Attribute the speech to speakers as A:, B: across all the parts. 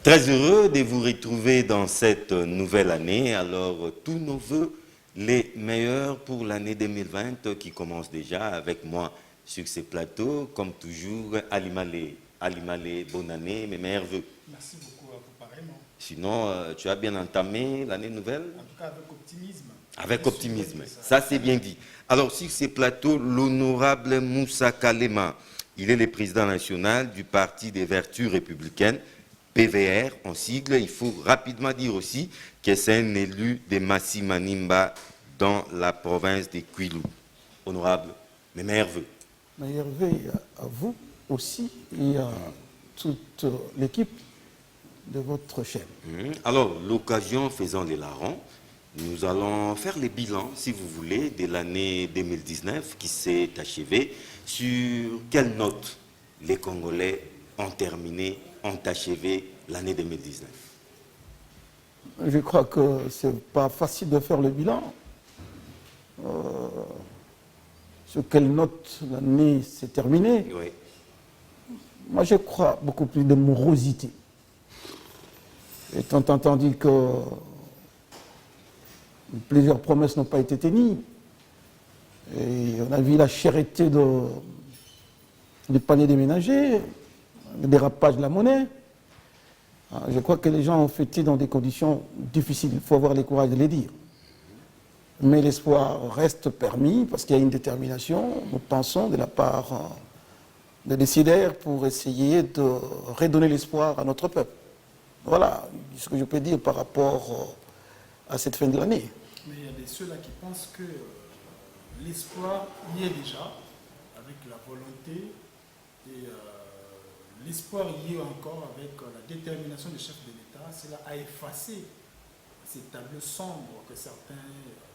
A: Très heureux de vous retrouver dans cette nouvelle année. Alors, tous nos voeux les meilleurs pour l'année 2020 qui commence déjà avec moi sur ces plateaux. Comme toujours, Alimalé. Alimalé, bonne année, mes meilleurs voeux.
B: Merci beaucoup à vous pareillement.
A: Sinon, tu as bien entamé l'année nouvelle?
B: En tout cas, avec optimisme.
A: Avec optimisme, ça c'est bien dit. Alors sur ces plateaux, l'honorable Moussa Kalema, il est le président national du Parti des Vertus Républicaines, PVR en sigle. Il faut rapidement dire aussi que c'est un élu de Massi Manimba dans la province de Kwilu. Honorable, mes meilleurs voeux.
C: Meilleurs vœux à vous aussi et à toute l'équipe de votre chaîne.
A: Alors, l'occasion faisant les larrons, nous allons faire les bilans, si vous voulez, de l'année 2019 qui s'est achevée. Sur quelle note les Congolais ont terminé, ont achevé l'année 2019?
C: Je crois que c'est pas facile de faire le bilan. Sur quelle note l'année s'est terminée?
A: Oui.
C: Moi, je crois beaucoup plus de morosité. Étant entendu que plusieurs promesses n'ont pas été tenues, et on a vu la cherté du panier des ménagers, le dérapage de la monnaie. Je crois que les gens ont fêté dans des conditions difficiles. Il faut avoir le courage de les dire. Mais l'espoir reste permis parce qu'il y a une détermination, nous pensons, de la part des décideurs pour essayer de redonner l'espoir à notre peuple. Voilà ce que je peux dire par rapport à cette fin de l'année.
B: Mais il y a des ceux-là qui pensent que l'espoir y est déjà, avec la volonté, et l'espoir y est encore avec la détermination du chef de l'État. Cela a effacé ces tableaux sombres que certains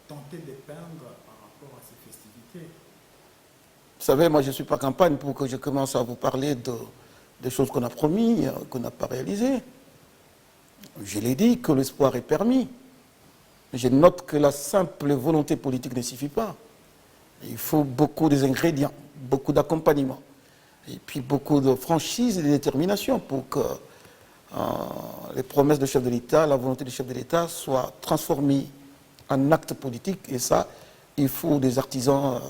B: tentaient de peindre par rapport à ces festivités.
C: Vous savez, moi je ne suis pas campagne pour que je commence à vous parler des choses qu'on a promis, qu'on n'a pas réalisées. Je l'ai dit que l'espoir est permis. Je note que la simple volonté politique ne suffit pas. Il faut beaucoup d'ingrédients, beaucoup d'accompagnement, et puis beaucoup de franchise et de détermination pour que les promesses du chef de l'État, la volonté du chef de l'État soient transformées en actes politiques. Et ça, il faut des artisans,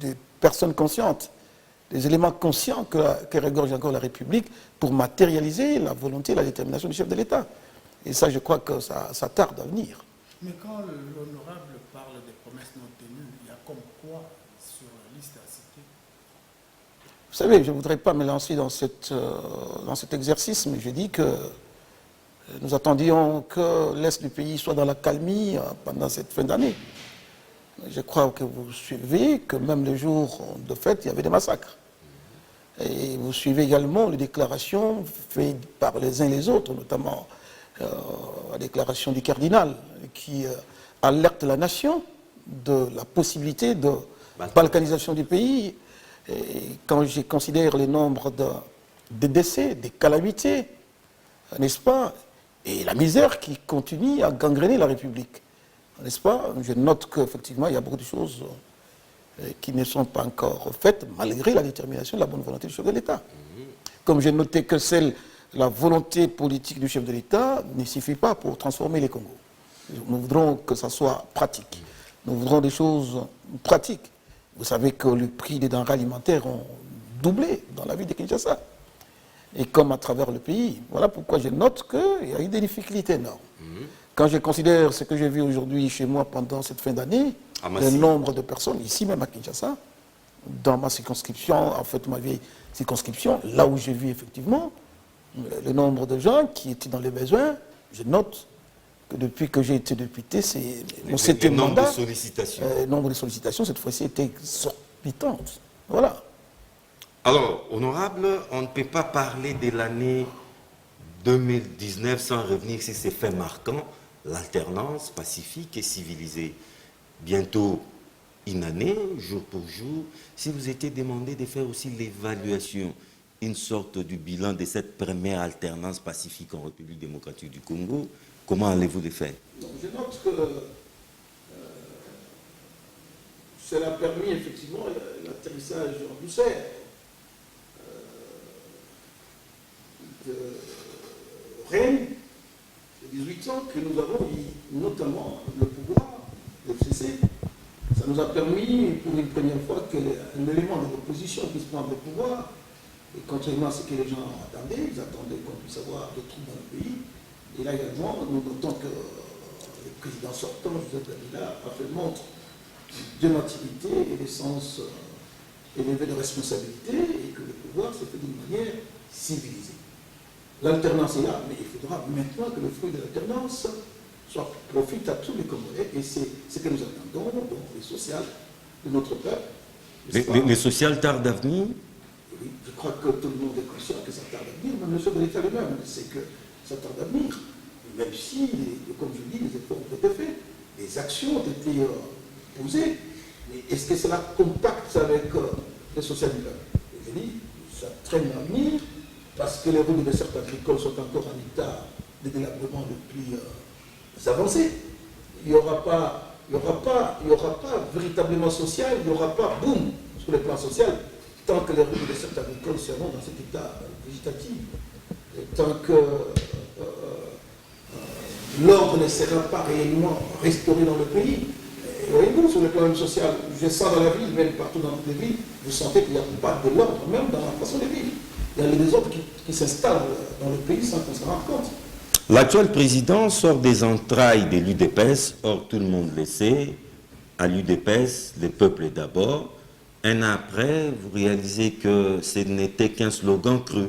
C: des personnes conscientes, des éléments conscients que regorge encore la République pour matérialiser la volonté et la détermination du chef de l'État. Et ça, je crois que ça tarde à venir.
B: Mais quand l'honorable parle des promesses non tenues, il y a comme quoi sur la liste à citer?
C: Vous savez, je ne voudrais pas me lancer dans cet exercice, mais je dis que nous attendions que l'Est du pays soit dans la calmie pendant cette fin d'année. Je crois que vous suivez que même les jours de fête, il y avait des massacres. Et vous suivez également les déclarations faites par les uns et les autres, notamment la déclaration du cardinal qui alerte la nation de la possibilité de balkanisation du pays. Et quand je considère le nombre de décès, des calamités, n'est-ce pas, et la misère qui continue à gangréner la République, n'est-ce pas, je note qu'effectivement il y a beaucoup de choses qui ne sont pas encore faites malgré la détermination et la bonne volonté du chef de l'État. Comme j'ai noté que la volonté politique du chef de l'État ne suffit pas pour transformer les Congos. Nous voudrons que ça soit pratique. Nous voudrons des choses pratiques. Vous savez que le prix des denrées alimentaires ont doublé dans la ville de Kinshasa. Et comme à travers le pays. Voilà pourquoi je note qu'il y a eu des difficultés énormes. Quand je considère ce que j'ai vu aujourd'hui chez moi pendant cette fin d'année, le nombre de personnes, ici même à Kinshasa, dans ma circonscription, en fait ma vieille circonscription, là où j'ai vu effectivement le nombre de gens qui étaient dans les besoins, je note que depuis que j'ai été député,
A: le nombre de sollicitations.
C: Le nombre de sollicitations, cette fois-ci, était exorbitante. Voilà.
A: Alors, honorable, on ne peut pas parler de l'année 2019 sans revenir sur ces faits marquants, l'alternance pacifique et civilisée. Bientôt une année, jour pour jour, si vous étiez demandé de faire aussi l'évaluation, une sorte du bilan de cette première alternance pacifique en République démocratique du Congo, comment allez-vous le faire?
C: Je note que cela a permis effectivement l'atterrissage en douceur temps que nous avons eu notamment le pouvoir, le FCC. Ça nous a permis, pour une première fois, qu'un élément de l'opposition puisse prendre le pouvoir. Et contrairement à ce que les gens attendaient, ils attendaient qu'on puisse avoir des troubles dans le pays. Et là également, nous notons que le président sortant, Joseph Kabila, a fait montre de activité et de sens élevé de responsabilité, et que le pouvoir s'est fait d'une manière civilisée. L'alternance est là, mais il faudra maintenant que le fruit de l'alternance profite à tous les Congolais, et c'est ce que nous attendons, donc les sociales de notre peuple.
A: Les sociales tardent à venir.
C: Oui, je crois que tout le monde est conscient que ça tarde à venir, même le chef de l'État lui-même sait que ça tarde à venir. Même si, comme je dis, les efforts ont été faits, les actions ont été posées, mais est-ce que cela compacte avec les sociales du peuple? Je dis, ça traîne à venir, parce que les routes de dessert agricoles sont encore en état de délabrement le plus avancé. Il n'y aura pas véritablement social, il n'y aura pas boum sur le plan social, tant que les routes de dessert agricoles seront dans cet état végétatif, et tant que l'ordre ne sera pas réellement restauré dans le pays. Voyez-vous, sur le plan social, je sens dans la ville, même partout dans toutes les villes, vous sentez qu'il n'y a pas de l'ordre, même dans la façon de vivre. Il y a des ordres qui s'installent dans le pays sans qu'on se rende compte.
A: L'actuel président sort des entrailles de l'UDPS, or tout le monde le sait, à l'UDPS, le peuple est d'abord. Un an après, vous réalisez que ce n'était qu'un slogan cru.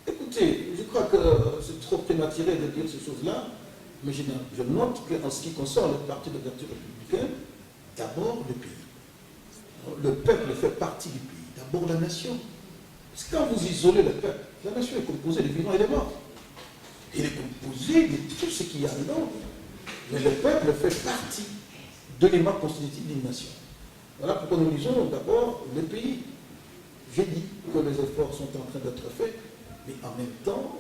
C: Écoutez, je crois que c'est trop prématuré de dire ces choses-là, mais je note qu'en ce qui concerne le Parti de Vertu républicaine, d'abord le pays. Le peuple fait partie du pays, d'abord la nation. Parce que quand vous isolez le peuple, la nation est composée des vivants et des morts. Il est composé de tout ce qu'il y a dedans. Mais le peuple fait partie de l'élément constitutif d'une nation. Voilà pourquoi nous disons d'abord le pays. J'ai dit que les efforts sont en train d'être faits, mais en même temps,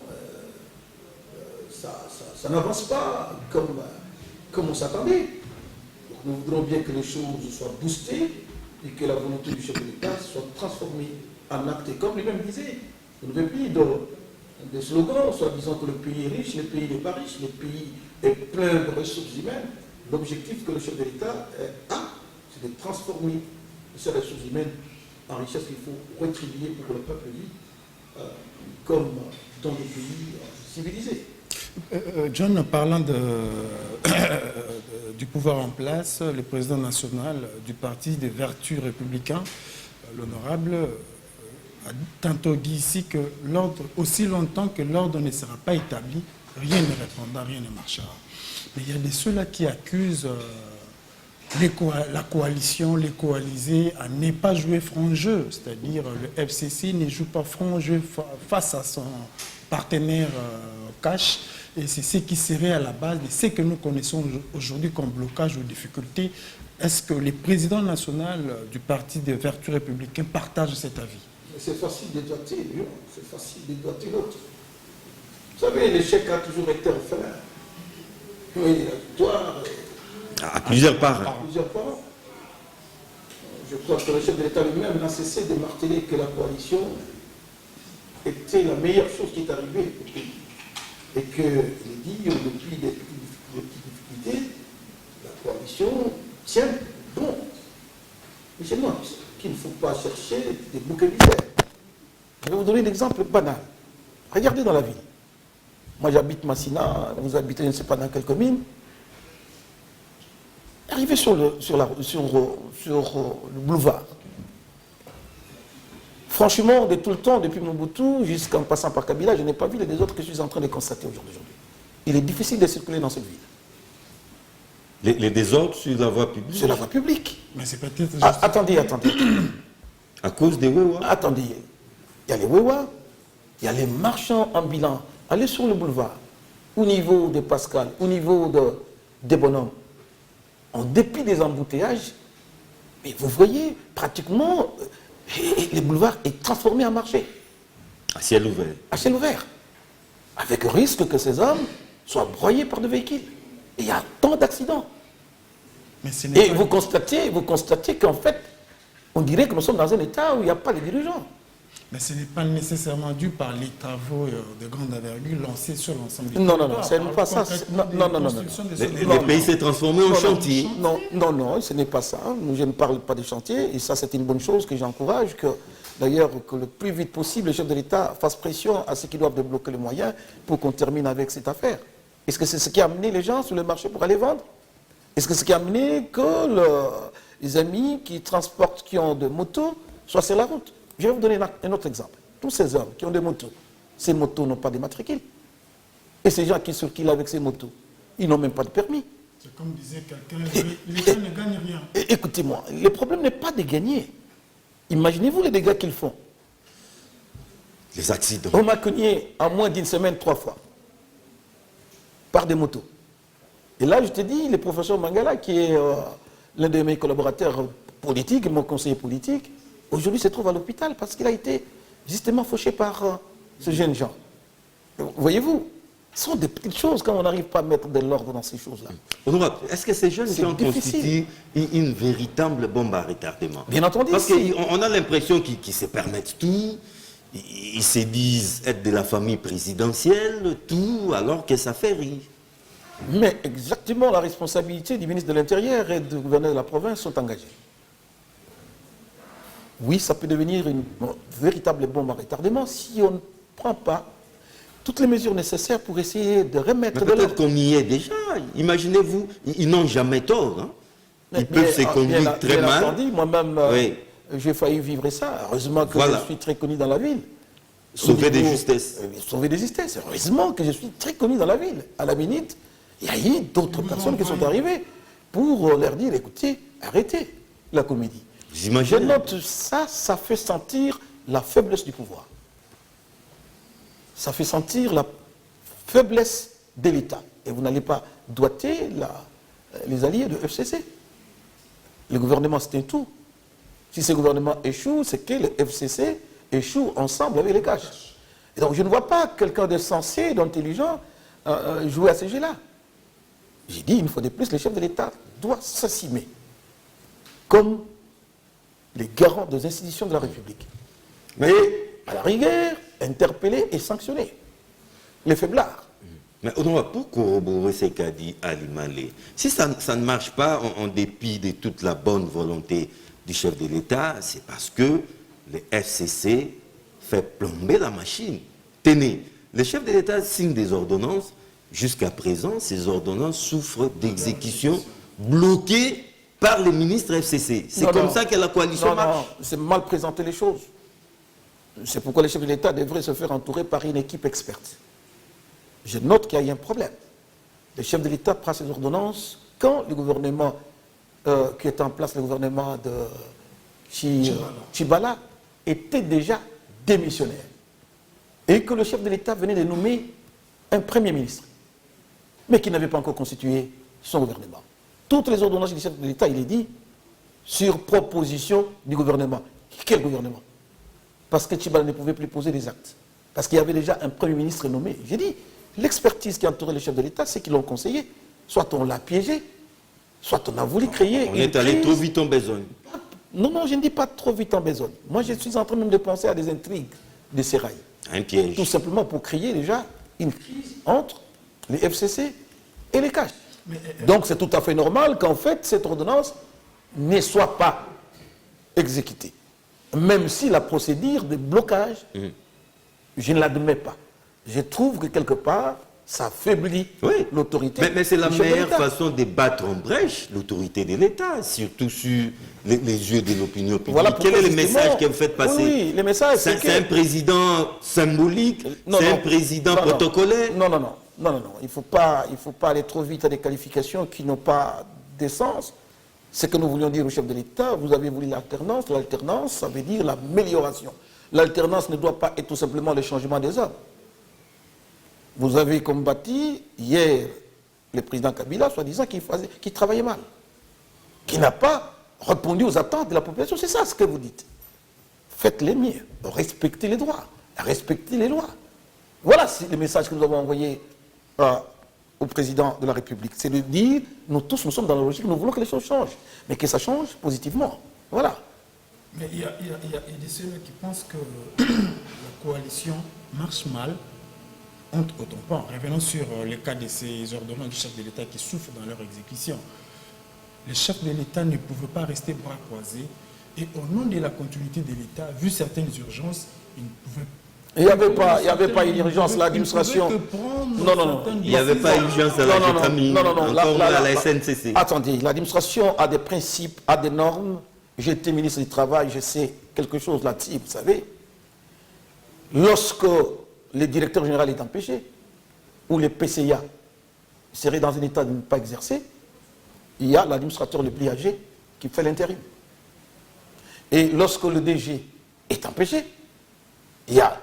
C: ça n'avance pas comme on s'attendait. Nous voudrons bien que les choses soient boostées et que la volonté du chef de l'État soit transformée en acte. Et comme lui-même disait, vous ne plus de slogans, soit disant que le pays est riche, le pays n'est pas riche, le pays est plein de ressources humaines. L'objectif que le chef de l'État a, c'est de transformer ces ressources humaines en richesse qu'il faut rétribuer pour que le peuple vive comme dans des pays civilisés.
B: John, parlant du pouvoir en place, le président national du Parti des Vertus républicains, l'honorable, a tantôt dit ici que l'ordre, aussi longtemps que l'ordre ne sera pas établi, rien ne répondra, rien ne marchera. Mais il y a de ceux-là qui accusent la coalition, les coalisés, à ne pas jouer franc jeu, c'est-à-dire le FCC ne joue pas franc jeu face à son partenaire cash, et c'est ce qui serait à la base de ce que nous connaissons aujourd'hui comme blocage ou difficulté. Est-ce que le président national du Parti des Vertus républicains partage cet avis?
C: C'est facile de doiter, c'est facile de doiter l'autre. Vous savez, l'échec a toujours été orphelin. Oui, la victoire.
A: À plusieurs parts.
C: À plusieurs parts. Je crois que le chef de l'État lui-même n'a cessé de marteler que la coalition était la meilleure chose qui est arrivée au pays. Et qu'il est dit, depuis des petites difficultés, la coalition tient bon. Mais c'est moi qu'il ne faut pas chercher des boucs émissaires. Je vais vous donner un exemple banal. Regardez dans la ville. Moi, j'habite Massina, vous habitez, je ne sais pas dans quelle commune. Arrivé sur le boulevard. Franchement, de tout le temps, depuis Mobutu jusqu'en passant par Kabila, je n'ai pas vu les autres que je suis en train de constater aujourd'hui. Il est difficile de circuler dans cette ville.
A: Les désordres sur la voie publique.
C: Sur la voie publique.
B: Mais c'est peut-être juste...
C: Attendez.
A: À cause des Wewa.
C: Attendez. Il y a les Wewa, il y a les marchands ambulants. Allez sur le boulevard, au niveau de Pascal, au niveau des bonhommes. En dépit des embouteillages, mais vous voyez, pratiquement, le boulevard est transformé en marché.
A: À ciel ouvert.
C: À ciel ouvert. Avec le risque que ces hommes soient broyés par des véhicules. Et il y a tant d'accidents. Et vous constatez qu'en fait, on dirait que nous sommes dans un état où il n'y a pas de dirigeants.
B: Mais ce n'est pas nécessairement dû par les travaux de grande envergure lancés sur l'ensemble du
C: Non,
B: territoire.
C: ce n'est pas ça. Non.
A: Le pays s'est transformé en chantier.
C: Non, ce n'est pas ça. Je ne parle pas des chantiers, et ça c'est une bonne chose que j'encourage, d'ailleurs que le plus vite possible, le chef de l'État fasse pression à ceux qui doivent débloquer les moyens pour qu'on termine avec cette affaire. Est-ce que c'est ce qui a amené les gens sur le marché pour aller vendre? Est-ce que c'est ce qui a amené que les amis qui transportent, qui ont des motos, soient sur la route? Je vais vous donner un autre exemple. Tous ces hommes qui ont des motos, ces motos n'ont pas de matricule. Et ces gens qui circulent avec ces motos, ils n'ont même pas de permis.
B: C'est comme disait quelqu'un, l'État ne gagne rien.
C: Écoutez-moi, le problème n'est pas de gagner. Imaginez-vous les dégâts qu'ils font.
A: Les accidents.
C: On m'a cogné en moins d'une semaine 3 fois. Par des motos. Et là, je te dis, le professeur Mangala, qui est l'un de mes collaborateurs politiques, mon conseiller politique, aujourd'hui se trouve à l'hôpital parce qu'il a été justement fauché par ce jeune gens. Voyez-vous, ce sont des petites choses quand on n'arrive pas à mettre de l'ordre dans ces choses-là.
A: Honorable, est-ce que ces jeunes gens constituent une véritable bombe à retardement?
C: Bien entendu.
A: Parce qu'on a l'impression qu'ils se permettent tout, ils se disent être de la famille présidentielle, tout, alors que ça fait rire.
C: Mais exactement, la responsabilité du ministre de l'Intérieur et du gouverneur de la province sont engagées. Oui, ça peut devenir une véritable bombe à retardement si on ne prend pas toutes les mesures nécessaires pour essayer de remettre de l'ordre.
A: Peut-être qu'on y est déjà. Imaginez-vous, ils n'ont jamais tort. Hein. Ils peuvent se conduire très mal.
C: Moi-même, j'ai failli vivre ça. Heureusement que je suis très connu dans la ville.
A: Sauver des justesses.
C: Sauver des justesses. Heureusement que je suis très connu dans la ville. À la minute, il y a eu d'autres personnes qui sont arrivées pour leur dire, écoutez, arrêtez la comédie. Je note ça, ça fait sentir la faiblesse du pouvoir. Ça fait sentir la faiblesse de l'État. Et vous n'allez pas doiter les alliés de FCC. Le gouvernement, c'est un tout. Si ce gouvernement échoue, c'est que le FCC échoue ensemble avec les caches. Et donc je ne vois pas quelqu'un de sensé, d'intelligent, jouer à ce jeu-là. J'ai dit, une fois de plus, le chef de l'État doit s'assumer comme les garants des institutions de la République. Mais, à la rigueur, interpeller et sanctionner les faiblards.
A: Mais pour corroborer ce qu'a dit Ali Malé, si ça ne marche pas en dépit de toute la bonne volonté du chef de l'État, c'est parce que le FCC fait plomber la machine. Tenez, le chef de l'État signe des ordonnances. Jusqu'à présent, ces ordonnances souffrent d'exécution bloquées par les ministres FCC. C'est comme ça que la coalition marche.
C: Non, c'est mal présenter les choses. C'est pourquoi le chef de l'État devrait se faire entourer par une équipe experte. Je note qu'il y a un problème. Le chef de l'État prend ses ordonnances quand le gouvernement qui est en place, le gouvernement de Tchibala, était déjà démissionnaire. Et que le chef de l'État venait de nommer un premier ministre, mais qui n'avait pas encore constitué son gouvernement. Toutes les ordonnances du chef de l'État, il est dit, sur proposition du gouvernement. Quel gouvernement? Parce que Tchibala ne pouvait plus poser des actes. Parce qu'il y avait déjà un premier ministre nommé. J'ai dit, l'expertise qui entourait le chef de l'État, c'est qu'ils l'ont conseillé. Soit on l'a piégé, soit on a voulu créer
A: on est allé trop vite en besogne.
C: Non, je ne dis pas trop vite en besogne. Moi, je suis en train même de penser à des intrigues de sérail.
A: Un piège.
C: Tout simplement pour créer déjà une crise entre les FCC et les caches. Donc c'est tout à fait normal qu'en fait cette ordonnance ne soit pas exécutée. Même si la procédure de blocage, je ne l'admets pas. Je trouve que quelque part, ça affaiblit l'autorité.
A: Mais c'est la meilleure façon de battre en brèche l'autorité de l'État, surtout sur les yeux de l'opinion publique.
C: Voilà.
A: Quel est le message que vous faites passer?
C: Oui, le message,
A: c'est un président symbolique, c'est un président protocolaire.
C: Non. Il ne faut pas aller trop vite à des qualifications qui n'ont pas d'essence. Ce que nous voulions dire au chef de l'État, vous avez voulu l'alternance. L'alternance, ça veut dire l'amélioration. L'alternance ne doit pas être tout simplement le changement des hommes. Vous avez combattu hier le président Kabila, soi-disant qu'il travaillait mal, qui n'a pas répondu aux attentes de la population. C'est ça ce que vous dites. Faites-les mieux, respectez les droits, respectez les lois. Voilà le message que nous avons envoyé au président de la République. C'est de dire, nous tous, nous sommes dans la logique, nous voulons que les choses changent, mais que ça change positivement. Voilà.
B: Mais il y a des ceux qui pensent que la coalition marche mal. Honte au tampon. Revenons sur le cas de ces ordonnances du chef de l'État qui souffrent dans leur exécution. Les chefs de l'État ne pouvaient pas rester bras croisés et au nom de la continuité de l'État, vu certaines urgences, ils ne pouvaient
C: il n'y avait pas une urgence, l'administration. Non.
A: Il n'y avait pas urgence à la GETAMI, encore moins à la SNCC.
C: Attendez, l'administration a des principes, a des normes. J'étais ministre du Travail, je sais quelque chose là-dessus, vous savez. Lorsque le directeur général est empêché, ou le PCA serait dans un état de ne pas exercer, il y a l'administrateur le plus âgé qui fait l'intérim. Et lorsque le DG est empêché, il y a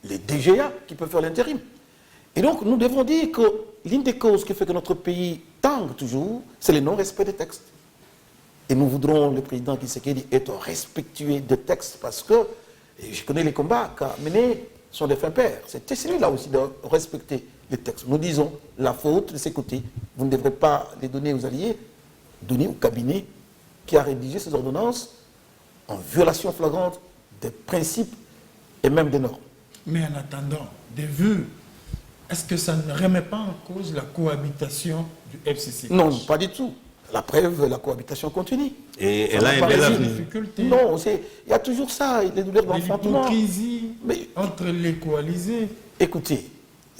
C: les DGA qui peuvent faire l'intérim. Et donc, nous devons dire que l'une des causes qui fait que notre pays tangue toujours, c'est le non-respect des textes. Et nous voudrons, le président Tshisekedi, être respectueux des textes parce que, et je connais les combats qu'a menés sont des fins pères. C'est celui-là aussi de respecter les textes. Nous disons, la faute de ces côtés, vous ne devrez pas les donner aux alliés, donner au cabinet qui a rédigé ces ordonnances en violation flagrante des principes et même des normes.
B: Mais en attendant, des vues, est-ce que ça ne remet pas en cause la cohabitation du FCC?
C: Non, pas du tout. La preuve, la cohabitation continue.
A: Et elle a un bel avenir.
C: Non, il y a toujours ça, les douleurs d'enfantement.
B: L'hypocrisie entre les coalisés.
C: Écoutez,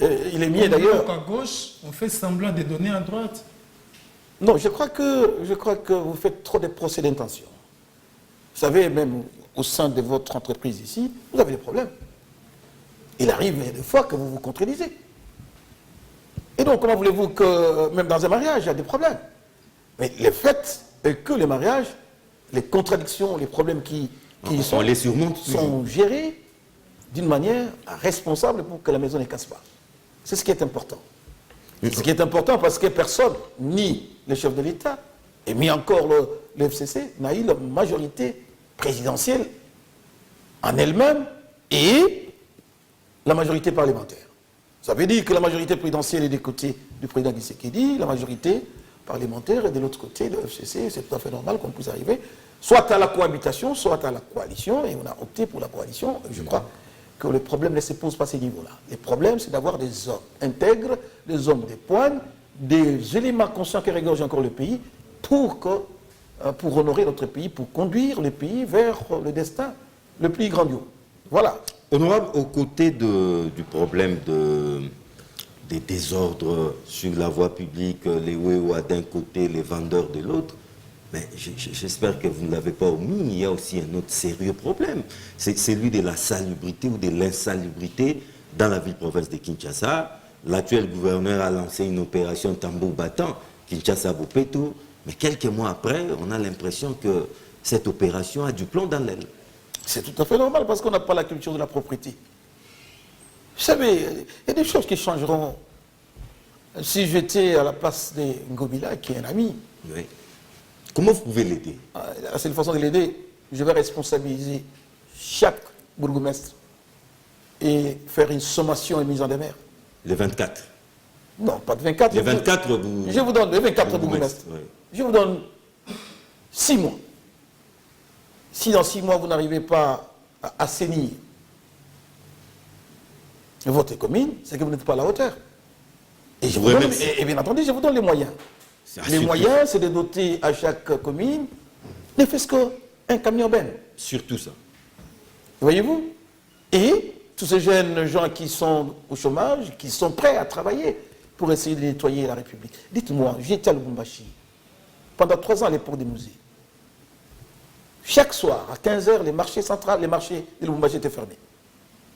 C: il est mieux d'ailleurs.
B: À gauche, on fait semblant de donner à droite.
C: Non, je crois que vous faites trop de procès d'intention. Vous savez, même au sein de votre entreprise ici, vous avez des problèmes. Il arrive des fois que vous vous contredisez. Et donc, comment voulez-vous que, même dans un mariage, il y a des problèmes? Mais le fait est que les mariages, les contradictions, les problèmes qui
A: on les surmonte
C: sont gérés d'une manière responsable pour que la maison ne casse pas. C'est ce qui est important. C'est ce qui est important parce que personne, ni le chef de l'État, et ni encore le FCC, n'a eu la majorité présidentielle en elle-même et la majorité parlementaire. Ça veut dire que la majorité présidentielle est du côté du président Tshisekedi, la majorité parlementaire est de l'autre côté de l'FCC. C'est tout à fait normal qu'on puisse arriver soit à la cohabitation, soit à la coalition, et on a opté pour la coalition. Je crois que le problème ne se pose pas à ce niveau-là. Le problème, c'est d'avoir des hommes intègres, des hommes de poigne, des éléments conscients qui régorgent encore le pays pour honorer notre pays, pour conduire le pays vers le destin le plus grandiose. Voilà.
A: Honorable, aux côtés du problème des désordres sur la voie publique, les Wewa d'un côté, les vendeurs de l'autre, mais j'espère que vous ne l'avez pas omis, il y a aussi un autre sérieux problème. C'est celui de la salubrité ou de l'insalubrité dans la ville-province de Kinshasa. L'actuel gouverneur a lancé une opération tambour battant, Kinshasa-Bopeto, mais quelques mois après, on a l'impression que cette opération a du plomb dans l'aile.
C: C'est tout à fait normal parce qu'on n'a pas la culture de la propriété. Vous savez, il y a des choses qui changeront. Si j'étais à la place de Ngobila, qui est un ami,
A: oui. Comment vous pouvez l'aider?
C: La seule façon de l'aider, je vais responsabiliser chaque bourgmestre et faire une sommation et mise en demeure.
A: Les 24?
C: Non, pas de 24.
A: Les 24,
C: je vous donne les 24 bourgmestres. Oui. Je vous donne 6 mois. Si dans 6 mois, vous n'arrivez pas à assainir votre commune, c'est que vous n'êtes pas à la hauteur. Et, et bien entendu, je vous donne les moyens. Les moyens, c'est de doter à chaque commune, ne fût-ce qu'un camion ben.
A: Surtout ça.
C: Voyez-vous? Et tous ces jeunes gens qui sont au chômage, qui sont prêts à travailler pour essayer de nettoyer la République. Dites-moi, j'étais à Lubumbashi pendant 3 ans à l'époque des musées. Chaque soir, à 15h, les marchés centrales, les marchés de Lubumbashi étaient fermés.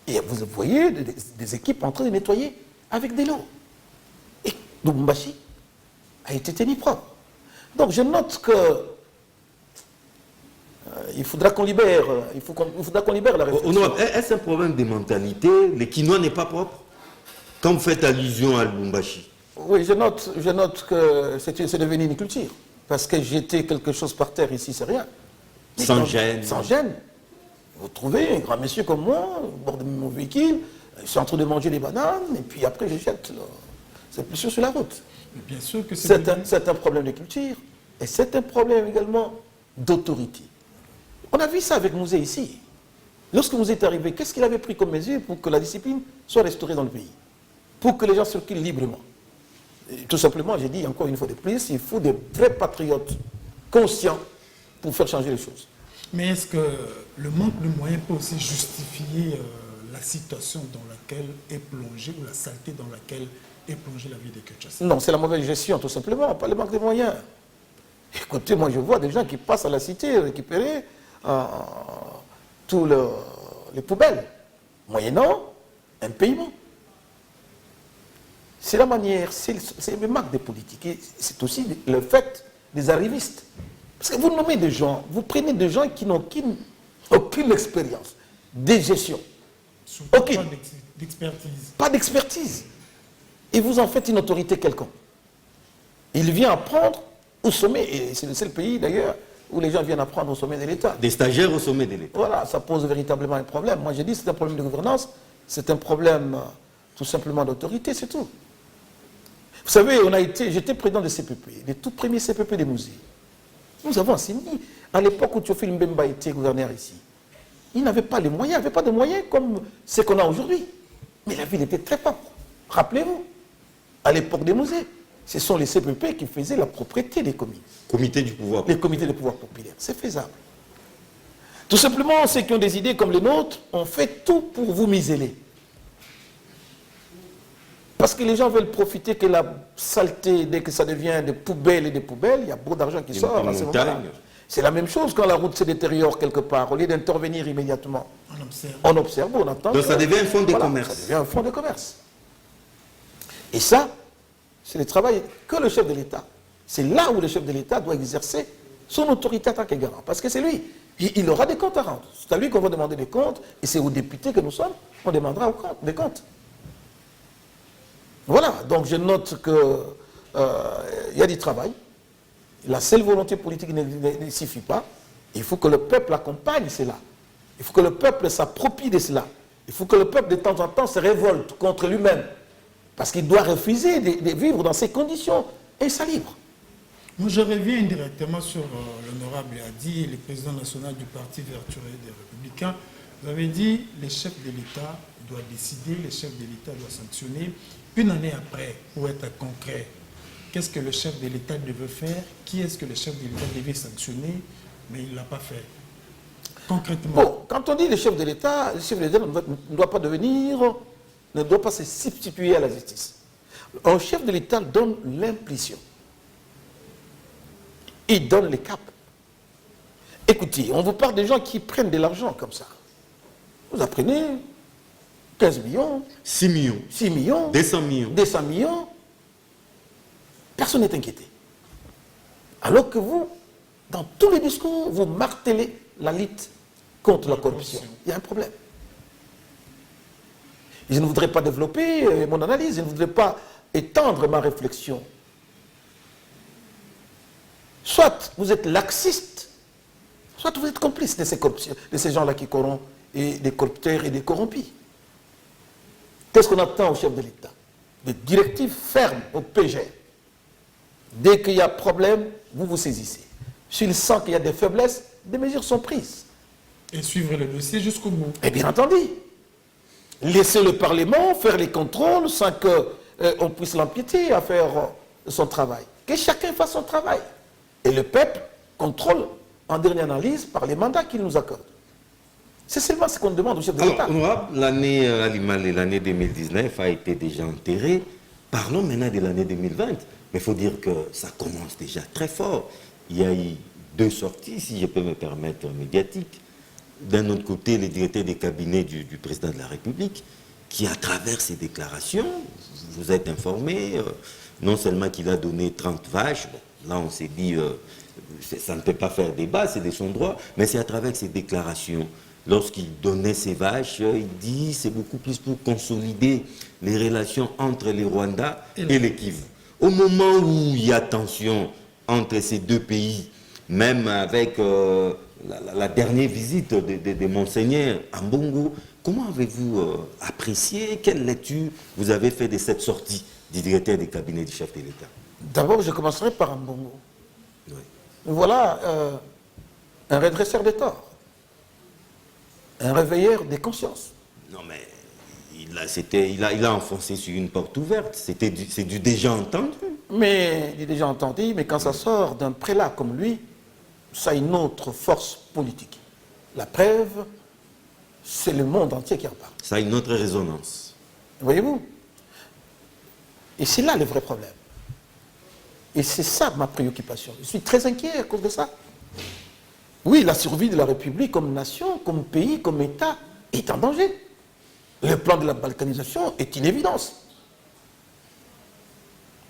C: Et vous voyez des équipes en train de nettoyer avec des lots. Et Lubumbashi a été tenu propre. Donc je note que il faudra qu'on libère, il faudra qu'on libère la réflexion.
A: Est-ce un problème de mentalité? Le quinoa n'est pas propre? Quand vous faites allusion à Lubumbashi.
C: Oui, je note que c'est devenu une culture. Parce que jeter quelque chose par terre ici, c'est rien.
A: Sans gêne.
C: Sans gêne. Vous trouvez un grand monsieur comme moi, au bord de mon véhicule, je suis en train de manger des bananes, et puis après je jette. C'est plus sûr sur la route.
B: Bien sûr que
C: c'est un problème de culture, et c'est un problème également d'autorité. On a vu ça avec Mouzé ici. Lorsque Mouzé est arrivé, qu'est-ce qu'il avait pris comme mesure pour que la discipline soit restaurée dans le pays? Pour que les gens circulent librement. Et tout simplement, j'ai dit encore une fois de plus, il faut des vrais patriotes conscients pour faire changer les choses.
B: Mais est-ce que le manque de moyens peut aussi justifier la situation dans laquelle est plongée, ou la saleté dans laquelle est plongée la vie des Kinshasa?
C: Non, c'est la mauvaise gestion, tout simplement, pas le manque de moyens. Écoutez, moi je vois des gens qui passent à la cité récupérer tous les poubelles, moyennant un paiement. C'est la manière, c'est le marque des politiques. Et c'est aussi le fait des arrivistes. Parce que vous nommez des gens, vous prenez des gens qui n'ont aucune expérience de gestion.
B: Surtout
C: Aucune.
B: pas d'expertise.
C: Pas d'expertise. Et vous en faites une autorité quelconque. Il vient apprendre au sommet, et c'est le seul pays d'ailleurs où les gens viennent apprendre au sommet de l'État.
A: Des stagiaires au sommet de l'État.
C: Voilà, ça pose véritablement un problème. Moi j'ai dit c'est un problème de gouvernance, c'est un problème tout simplement d'autorité, c'est tout. Vous savez, j'étais président de CPP, les tout premiers CPP des musées. Nous avons enseigné, à l'époque où Théophile Mbemba était gouverneur ici, il n'avait pas les moyens, il n'avait pas de moyens comme ce qu'on a aujourd'hui. Mais la ville était très pauvre. Rappelez-vous, à l'époque des musées, ce sont les CPP qui faisaient la propriété des communes.
A: Comité du pouvoir.
C: Les comités de pouvoir populaire, c'est faisable. Tout simplement, ceux qui ont des idées comme les nôtres ont fait tout pour vous museler. Parce que les gens veulent profiter que la saleté, dès que ça devient des poubelles et des poubelles, il y a beaucoup d'argent qui sort à ce moment-là. C'est la même chose quand la route se détériore quelque part. Au lieu d'intervenir immédiatement, on observe, on attend.
A: Donc ça devient un fonds de commerce.
C: Ça devient un fonds de commerce. Et ça, c'est le travail que le chef de l'État. C'est là où le chef de l'État doit exercer son autorité en tant que garant. Parce que c'est lui. Il aura des comptes à rendre. C'est à lui qu'on va demander des comptes. Et c'est aux députés que nous sommes qu'on demandera des comptes. Voilà. Donc je note qu'il y a du travail. La seule volonté politique ne suffit pas. Il faut que le peuple accompagne cela. Il faut que le peuple s'approprie de cela. Il faut que le peuple de temps en temps se révolte contre lui-même. Parce qu'il doit refuser de vivre dans ces conditions insalubres.
B: Moi, je reviens indirectement sur l'honorable Adi, le président national du Parti vertueux des Républicains. Vous avez dit les chefs de l'État doivent décider, les chefs de l'État doivent sanctionner. Une année après, pour être concret, qu'est-ce que le chef de l'État devait faire? Qui est-ce que le chef de l'État devait sanctionner? Mais il ne l'a pas fait. Concrètement.
C: Bon, quand on dit le chef de l'État ne doit pas ne doit pas se substituer à la justice. Un chef de l'État donne l'impulsion. Il donne les caps. Écoutez, on vous parle des gens qui prennent de l'argent comme ça. Vous apprenez 15 millions,
A: 6 millions,
C: 6 millions,
A: 200 millions.
C: 200 millions. Personne n'est inquiété. Alors que vous, dans tous les discours, vous martelez la lutte contre la corruption. Il y a un problème. Je ne voudrais pas développer mon analyse, je ne voudrais pas étendre ma réflexion. Soit vous êtes laxiste, soit vous êtes complice de ces gens-là qui corrompent, et des corrupteurs et des corrompus. Qu'est-ce qu'on attend au chef de l'État? Des directives fermes au PG. Dès qu'il y a problème, vous vous saisissez. S'il sent qu'il y a des faiblesses, des mesures sont prises.
B: Et suivre le dossier jusqu'au bout.
C: Et bien entendu, laisser le Parlement faire les contrôles sans qu'on puisse l'empiéter à faire son travail. Que chacun fasse son travail. Et le peuple contrôle en dernière analyse par les mandats qu'il nous accorde. C'est seulement ce qu'on demande au chef de l'État.
A: Honorable, l'année animale et l'année 2019 a été déjà enterrée. Parlons maintenant de l'année 2020. Mais il faut dire que ça commence déjà très fort. Il y a eu 2 sorties, si je peux me permettre, médiatiques. D'un autre côté, le directeur des cabinets du président de la République, qui à travers ses déclarations, vous êtes informé, non seulement qu'il a donné 30 vaches, bon, là on s'est dit, ça ne peut pas faire débat, c'est de son droit, mais c'est à travers ses déclarations. Lorsqu'il donnait ses vaches, il dit c'est beaucoup plus pour consolider les relations entre les Rwandais et les Kivu. Au moment où il y a tension entre ces 2 pays, même avec la dernière visite de Monseigneur à Mbongo, comment avez-vous apprécié, quelle lecture vous avez fait de cette sortie du directeur des cabinets du chef de l'État?
C: D'abord, je commencerai par Mbongo.
A: Oui.
C: Voilà un redresseur des torts. un réveilleur des consciences.
A: Non, mais il a enfoncé sur une porte ouverte. C'est du déjà entendu.
C: Mais, il est déjà entendu, mais quand ça sort d'un prélat comme lui, ça a une autre force politique. La preuve, c'est le monde entier qui en parle.
A: Ça a une autre résonance.
C: Voyez-vous? Et c'est là le vrai problème. Et c'est ça ma préoccupation. Je suis très inquiet à cause de ça. Oui, la survie de la République comme nation, comme pays, comme État est en danger. Le plan de la balkanisation est une évidence.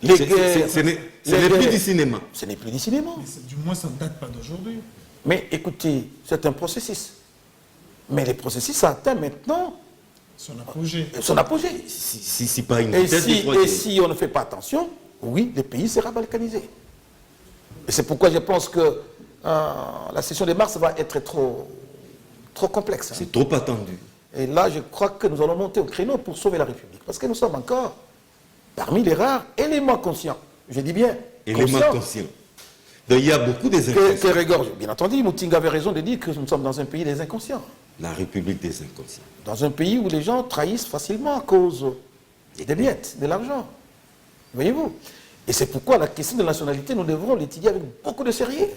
C: Les guerres...
A: Ce n'est plus du cinéma.
C: Ce n'est plus du cinéma.
B: Du moins, ça ne date pas d'aujourd'hui.
C: Mais écoutez, c'est un processus. Mais le processus a atteint maintenant
B: Son apogée.
C: son apogée.
A: Si pas une
C: Et
A: vitesse,
C: si on ne fait pas attention, oui, le pays sera balkanisé. Et c'est pourquoi je pense que la session de mars va être trop complexe. Hein.
A: c'est trop attendu.
C: Et là, je crois que nous allons monter au créneau pour sauver la République. Parce que nous sommes encore parmi les rares éléments conscients. Je dis bien
A: Élément conscient. Donc il y a beaucoup des
C: que
A: inconscients.
C: regorge. Bien entendu, Mouting avait raison de dire que nous sommes dans un pays des inconscients.
A: La République des inconscients.
C: Dans un pays où les gens trahissent facilement à cause des miettes, de l'argent. Voyez-vous? Et c'est pourquoi la question de la nationalité, nous devrons l'étudier avec beaucoup de sérieux.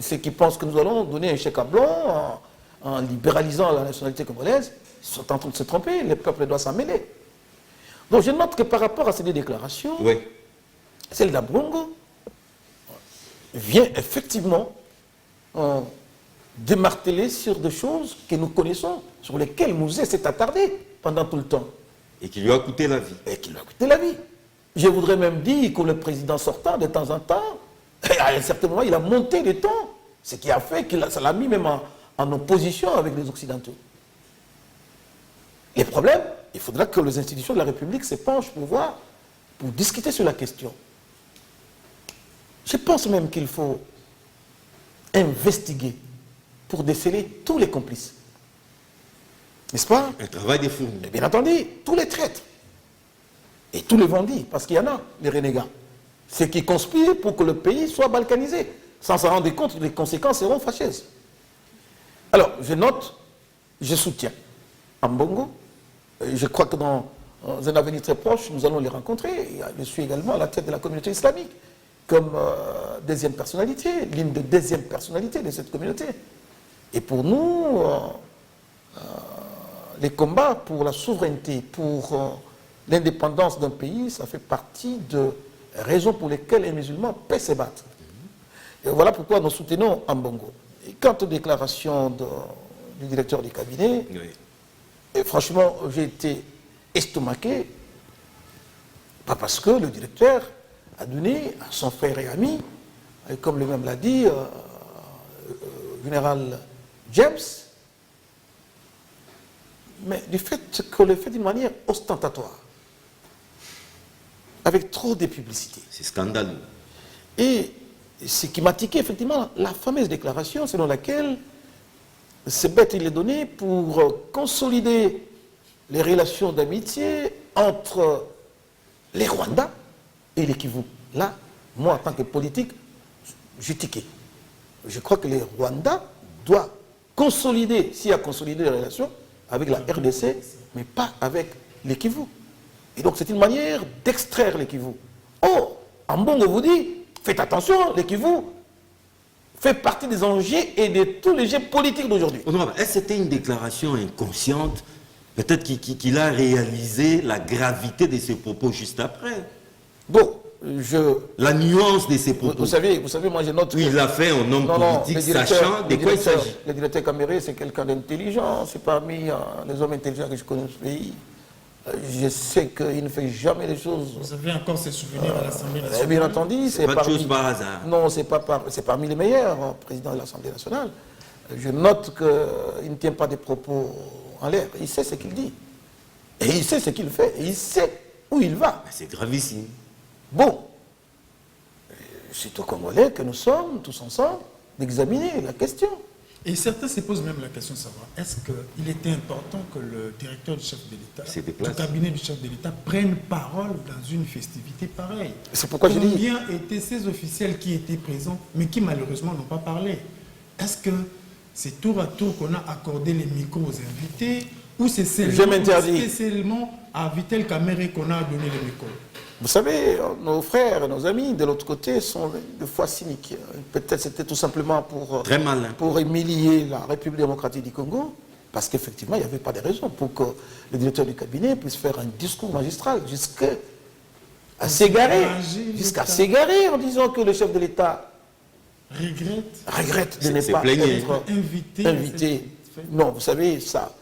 C: Ceux qui pensent que nous allons donner un chèque à blanc en libéralisant la nationalité congolaise sont en train de se tromper. Le peuple doit s'en mêler. Donc je note que par rapport à ces deux déclarations,
A: Oui.
C: celle d'Ambongo vient effectivement démarteler sur des choses que nous connaissons, sur lesquelles Mouzé s'est attardé pendant tout le temps.
A: Et qui lui a coûté la vie.
C: Et qui lui a coûté la vie. Je voudrais même dire que le président sortant, de temps en temps, à un certain moment, il a monté les tons, ce qui a fait que ça l'a mis même en opposition avec les Occidentaux. Les problèmes, il faudra que les institutions de la République se penchent pour discuter sur la question. Je pense même qu'il faut investiguer pour déceler tous les complices. N'est-ce pas?
A: Un travail des fourmis.
C: Et bien entendu, tous les traîtres. Et tous les vendis, parce qu'il y en a, les renégats. Ceux qui conspirent pour que le pays soit balkanisé. Sans s'en rendre compte, les conséquences seront fâcheuses. Alors, je note, je soutiens Ambongo. Je crois que dans un avenir très proche, nous allons les rencontrer. Je suis également à la tête de la communauté islamique, comme deuxième personnalité, l'une des deuxième personnalités de cette communauté. Et pour nous, les combats pour la souveraineté, pour l'indépendance d'un pays, ça fait partie de raisons pour lesquelles les musulmans peuvent se battre. Et voilà pourquoi nous soutenons Ambongo. Et quant aux déclarations du directeur du cabinet,
A: Oui.
C: et franchement, j'ai été estomaqué, pas parce que le directeur a donné à son frère et ami, et comme lui-même l'a dit, général James, mais du fait que le fait d'une manière ostentatoire, avec trop de publicité.
A: C'est scandaleux.
C: Et ce qui m'a tiqué, effectivement, la fameuse déclaration selon laquelle ce bête il est donné pour consolider les relations d'amitié entre les Rwandais et les Kivu. Là, moi, en tant que politique, j'ai tiqué. Je crois que les Rwandais doivent consolider, s'il y a consolidé les relations, avec la RDC, mais pas avec les Kivu. Et donc, c'est une manière d'extraire les Kivu. Oh, Ambongo vous dit, faites attention, les Kivu fait partie des enjeux et de tous les jeux politiques d'aujourd'hui.
A: Honorable, est-ce que c'était une déclaration inconsciente? Peut-être qu'il a réalisé la gravité de ses propos juste après.
C: Bon,
A: La nuance de ses propos.
C: vous savez, moi je note...
A: Oui, il l'a fait en homme politique, sachant de quoi il s'agit.
C: Le directeur Caméré, c'est quelqu'un d'intelligent. C'est parmi les hommes intelligents que je connais dans ce pays. Je sais qu'il ne fait jamais les choses...
B: Vous avez encore ces souvenirs à l'Assemblée nationale?
C: Bien entendu, c'est
A: Pas de chose par hasard.
C: Non, c'est parmi les meilleurs présidents de l'Assemblée nationale. Je note qu'il ne tient pas des propos en l'air. Il sait ce qu'il dit. Et il sait ce qu'il fait. Et il sait où il va.
A: C'est gravissime.
C: Bon, c'est aux Congolais que nous sommes, tous ensemble, d'examiner la question.
B: Et certains se posent même la question de savoir, est-ce qu'il était important que le directeur du chef de l'État, du cabinet du chef de l'État, prenne parole dans une festivité pareille?
C: C'est pourquoi je dis...
B: Combien étaient ces officiels qui étaient présents, mais qui malheureusement n'ont pas parlé? Est-ce que c'est tour à tour qu'on a accordé les micros aux invités ou c'est spécialement à Vitel Kamere qu'on a donné les micros?
C: Vous savez, nos frères, nos amis de l'autre côté sont des fois cyniques. Peut-être c'était tout simplement
A: Très malin.
C: pour humilier la République démocratique du Congo, parce qu'effectivement, il n'y avait pas de raison pour que le directeur du cabinet puisse faire un discours magistral jusqu'à s'égarer en disant que le chef de l'État regrette de ne pas être invité. Non, vous savez, ça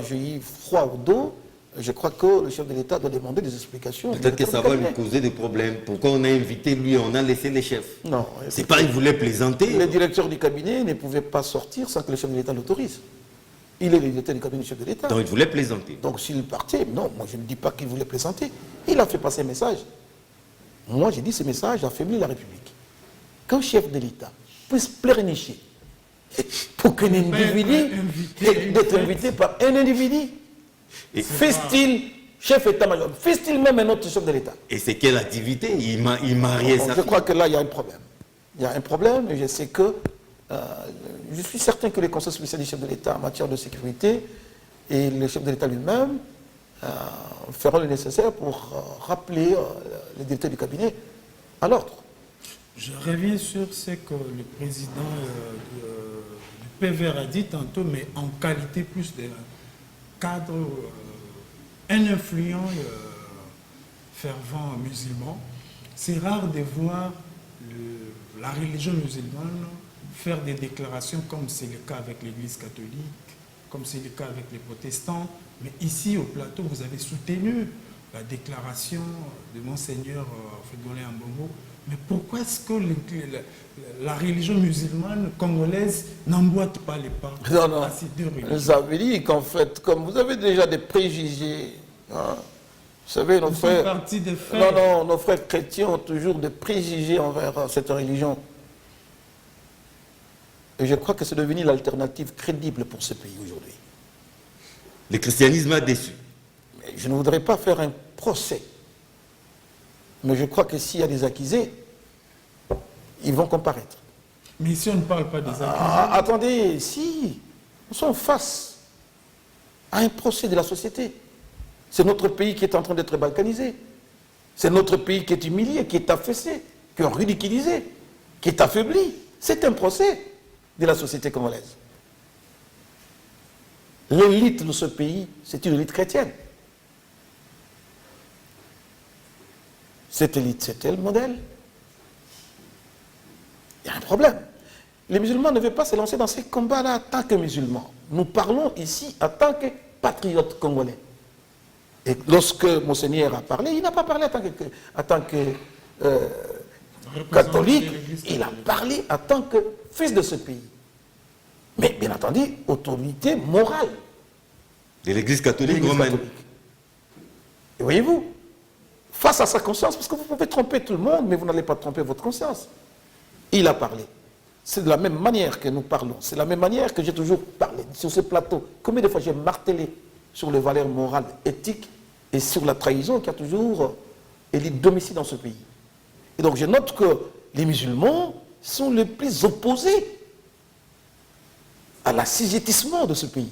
C: j'ai eu froid au dos. Je crois que le chef de l'État doit demander des explications.
A: Peut-être que ça va lui causer des problèmes. Pourquoi on a invité lui, on a laissé les chefs?
C: Non.
A: C'est pas, il voulait plaisanter.
C: Le directeur du cabinet ne pouvait pas sortir sans que le chef de l'État l'autorise. Il est le directeur du cabinet du chef de l'État.
A: Donc il voulait plaisanter.
C: Donc s'il partait, non, moi je ne dis pas qu'il voulait plaisanter. Il a fait passer un message. Moi j'ai dit ce message affaiblit la République. Qu'un chef de l'État puisse pleurnicher pour qu'un individu d'être invité par un individu, fût-il chef état-major, fût-il même un autre chef de l'État.
A: Et c'est quelle activité? Il mariait sa fille.
C: Je crois que là il y a un problème. Il y a un problème et je sais que je suis certain que les conseils spéciaux du chef de l'État en matière de sécurité et le chef de l'État lui-même feront le nécessaire pour rappeler le directeur du cabinet à l'ordre.
B: Je reviens sur ce que le président du PVR a dit tantôt, mais en qualité plus de cadre, un influent fervent musulman. C'est rare de voir la religion musulmane faire des déclarations comme c'est le cas avec l'Église catholique, comme c'est le cas avec les protestants. Mais ici, au plateau, vous avez soutenu la déclaration de Monseigneur Frégolin Ambongo. Mais pourquoi est-ce que la religion musulmane congolaise n'emboîte pas les pas à ces deux religions?
C: Ça veut dire qu'en fait, comme vous avez déjà des préjugés, hein, vous savez, nos frères, nos frères chrétiens ont toujours des préjugés envers cette religion. Et je crois que c'est devenu l'alternative crédible pour ce pays aujourd'hui.
A: Le christianisme a déçu.
C: Mais je ne voudrais pas faire un procès. Mais je crois que s'il y a des accusés, ils vont comparaître.
B: Mais si on ne parle pas des accusés...
C: Attendez, si, nous sommes face à un procès de la société. C'est notre pays qui est en train d'être balkanisé. C'est notre pays qui est humilié, qui est affaissé, qui est ridiculisé, qui est affaibli. C'est un procès de la société congolaise. L'élite de ce pays, c'est une élite chrétienne. Cette élite, c'était le modèle. Il y a un problème. Les musulmans ne veulent pas se lancer dans ces combats-là en tant que musulmans. Nous parlons ici en tant que patriotes congolais. Et lorsque Monseigneur a parlé, il n'a pas parlé en tant que catholique, il a parlé en tant que fils de ce pays. Mais bien entendu, autorité morale.
A: De l'Église catholique romaine.
C: Et voyez-vous, face à sa conscience, parce que vous pouvez tromper tout le monde, mais vous n'allez pas tromper votre conscience. Il a parlé. C'est de la même manière que nous parlons. C'est de la même manière que j'ai toujours parlé sur ce plateau. Combien de fois j'ai martelé sur les valeurs morales, éthiques et sur la trahison qui a toujours élu domicile dans ce pays. Et donc je note que les musulmans sont les plus opposés à l'assujettissement de ce pays.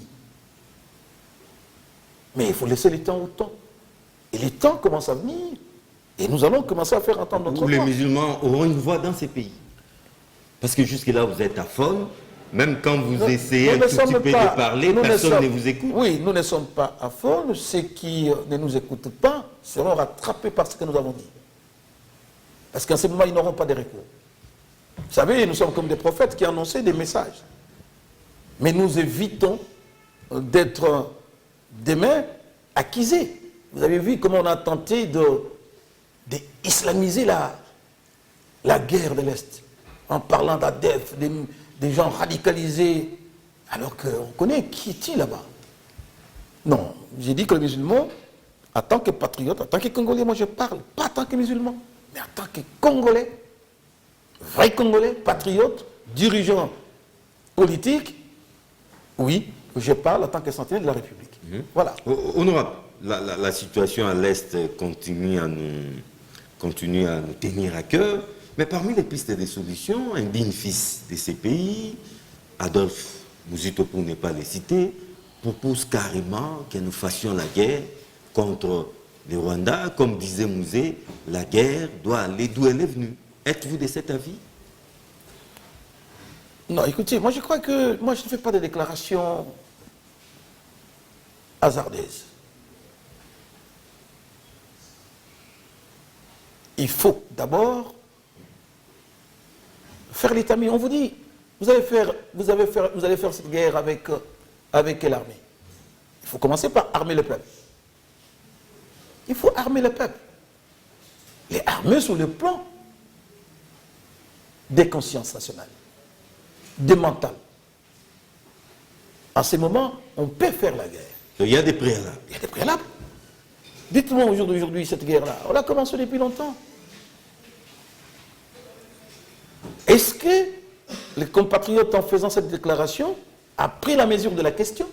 C: Mais il faut laisser le temps au temps. Et les temps commencent à venir. Et nous allons commencer à faire entendre notre voix.
A: Où les musulmans auront une voix dans ces pays. Parce que jusque-là, vous êtes à fond. Même quand vous essayez un tout petit peu de parler, personne ne vous écoute.
C: Oui, nous ne sommes pas à fond. Ceux qui ne nous écoutent pas seront rattrapés par ce que nous avons dit. Parce qu'en ce moment, ils n'auront pas de recours. Vous savez, nous sommes comme des prophètes qui annonçaient des messages. Mais nous évitons d'être demain accusés. Vous avez vu comment on a tenté d'islamiser la guerre de l'Est, en parlant d'ADEF, des gens radicalisés, alors qu'on connaît qui est-il là-bas. Non, j'ai dit que le musulman, en tant que patriote, en tant que Congolais, moi je parle, pas en tant que musulman, mais en tant que Congolais, vrai Congolais, patriote, dirigeant politique, oui, je parle en tant que sentinelle de la République. Voilà.
A: Honorable, la situation à l'Est continue à nous tenir à cœur, mais parmi les pistes de solutions, un digne fils de ces pays, Adolphe Mouzito pour ne pas les citer, propose carrément que nous fassions la guerre contre le Rwanda. Comme disait Mouzé, la guerre doit aller d'où elle est venue. Êtes-vous de cet avis?
C: Non, écoutez, moi je crois que moi je ne fais pas de déclarations hasardeuses. Il faut d'abord faire l'état mis. On vous dit, vous allez faire cette guerre avec quelle armée? Il faut commencer par armer le peuple. Il faut armer le peuple. Les armer sur le plan des consciences nationales, des mentales. À ce moment, on peut faire la guerre.
A: Il y a des préalables.
C: Il y a des préalables. Dites-moi aujourd'hui, cette guerre-là, on l'a commencé depuis longtemps. Est-ce que les compatriotes, en faisant cette déclaration, a pris la mesure de la question?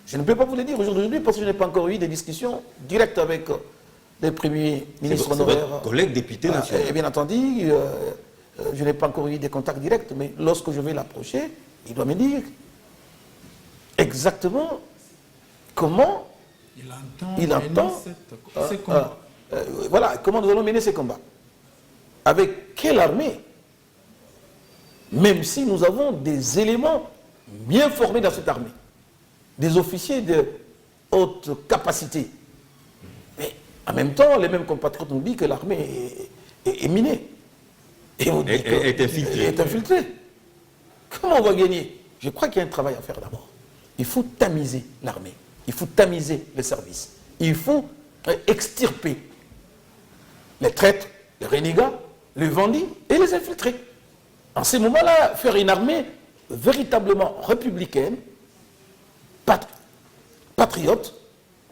C: Je ne peux pas vous le dire aujourd'hui parce que je n'ai pas encore eu des discussions directes avec les premiers ministres honoraires.
A: Votre collègue député national.
C: Et bien entendu, je n'ai pas encore eu des contacts directs, mais lorsque je vais l'approcher, il doit me dire exactement comment il entend
B: ces combats.
C: voilà, comment nous allons mener ces combats. Avec quelle armée? Même si nous avons des éléments bien formés dans cette armée, des officiers de haute capacité. Mais en même temps, les mêmes compatriotes nous disent que l'armée est minée. Et on dit
A: est infiltrée.
C: est infiltrée. Comment on va gagner? Je crois qu'il y a un travail à faire d'abord. Il faut tamiser l'armée. Il faut tamiser les services. Il faut extirper les traîtres, les renégats, les bandits et les infiltrés. En ces moments-là, faire une armée véritablement républicaine, patriote,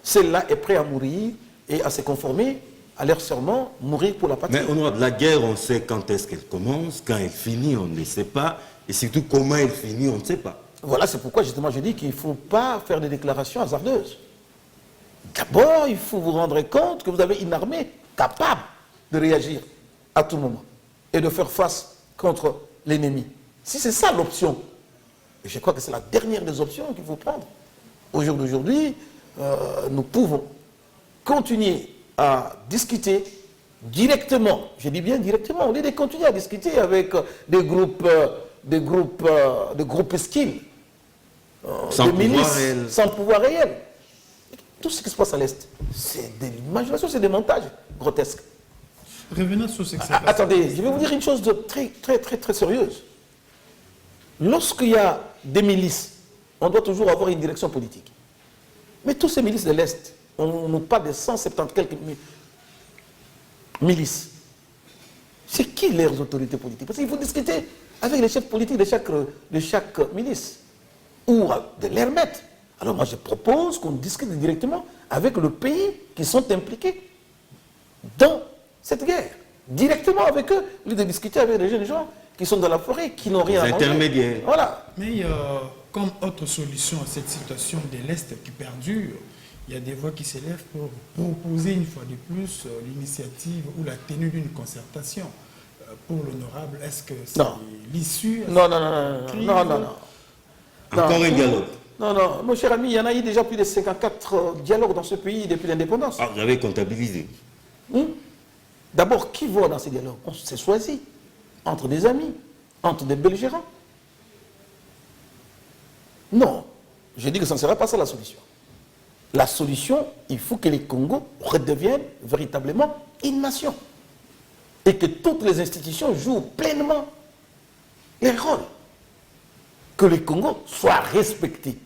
C: celle-là est prête à mourir et à se conformer à leur serment, mourir pour la patrie.
A: Mais au nom de la guerre, on sait quand est-ce qu'elle commence, quand elle finit, on ne sait pas, et surtout comment elle finit, on ne sait pas.
C: Voilà, c'est pourquoi justement je dis qu'il ne faut pas faire des déclarations hasardeuses. D'abord, il faut vous rendre compte que vous avez une armée capable de réagir à tout moment et de faire face contre l'ennemi. Si c'est ça l'option, et je crois que c'est la dernière des options qu'il faut prendre. Au jour d'aujourd'hui, nous pouvons continuer à discuter directement, je dis bien directement, au lieu de continuer à discuter avec des groupes skills,
A: Sans
C: des
A: pouvoir
C: milices,
A: réel.
C: sans pouvoir réel. Tout ce qui se passe à l'Est, c'est de l'imagination, c'est des montages grotesques.
B: Revenons sur ce qui s'est passé.
C: Attendez, je vais vous dire une chose de très sérieuse. Lorsqu'il y a des milices, on doit toujours avoir une direction politique. Mais tous ces milices de l'Est, on nous parle de 170 quelques milices. C'est qui leurs autorités politiques? Parce qu'il faut discuter avec les chefs politiques de chaque milice, ou de leur maître. Alors moi je propose qu'on discute directement avec le pays qui sont impliqués dans cette guerre. Directement avec eux, au lieu de discuter avec les jeunes gens qui sont dans la forêt, qui n'ont rien à manger.
A: Intermédiaires.
C: Voilà.
B: Mais comme autre solution à cette situation de l'Est qui perdure, il y a des voix qui s'élèvent pour proposer une fois de plus l'initiative ou la tenue d'une concertation. Pour l'honorable, est-ce que c'est l'issue?
C: Non.
A: Encore un dialogue.
C: Non, mon cher ami, il y en a eu déjà plus de 54 dialogues dans ce pays depuis l'indépendance.
A: Ah, vous avez comptabilisé.
C: D'abord, qui va dans ces dialogues? On s'est choisi entre des amis, entre des belligérants. Non, je dis que ça ne serait pas ça la solution. La solution, il faut que les Congos redeviennent véritablement une nation. Et que toutes les institutions jouent pleinement leur rôle. Que les Congos soient respectés.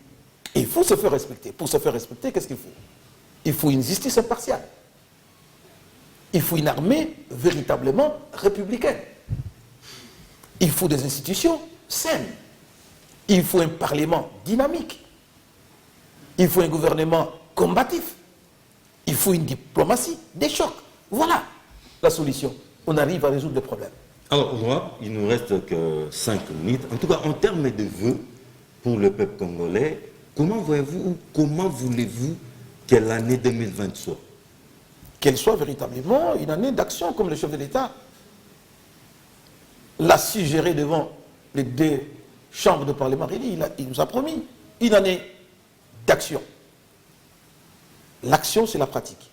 C: Et il faut se faire respecter. Pour se faire respecter, qu'est-ce qu'il faut? Il faut une justice impartiale. Il faut une armée véritablement républicaine. Il faut des institutions saines. Il faut un parlement dynamique. Il faut un gouvernement combatif. Il faut une diplomatie des chocs. Voilà la solution. On arrive à résoudre le problème.
A: Alors, honorable, il ne nous reste que 5 minutes. En tout cas, en termes de vœux pour le peuple congolais, comment voyez-vous ou comment voulez-vous que l'année 2020 soit?
C: Qu'elle soit véritablement une année d'action, comme le chef de l'État l'a suggéré devant les deux chambre de parlement réunie, il nous a promis une année d'action. L'action, c'est la pratique.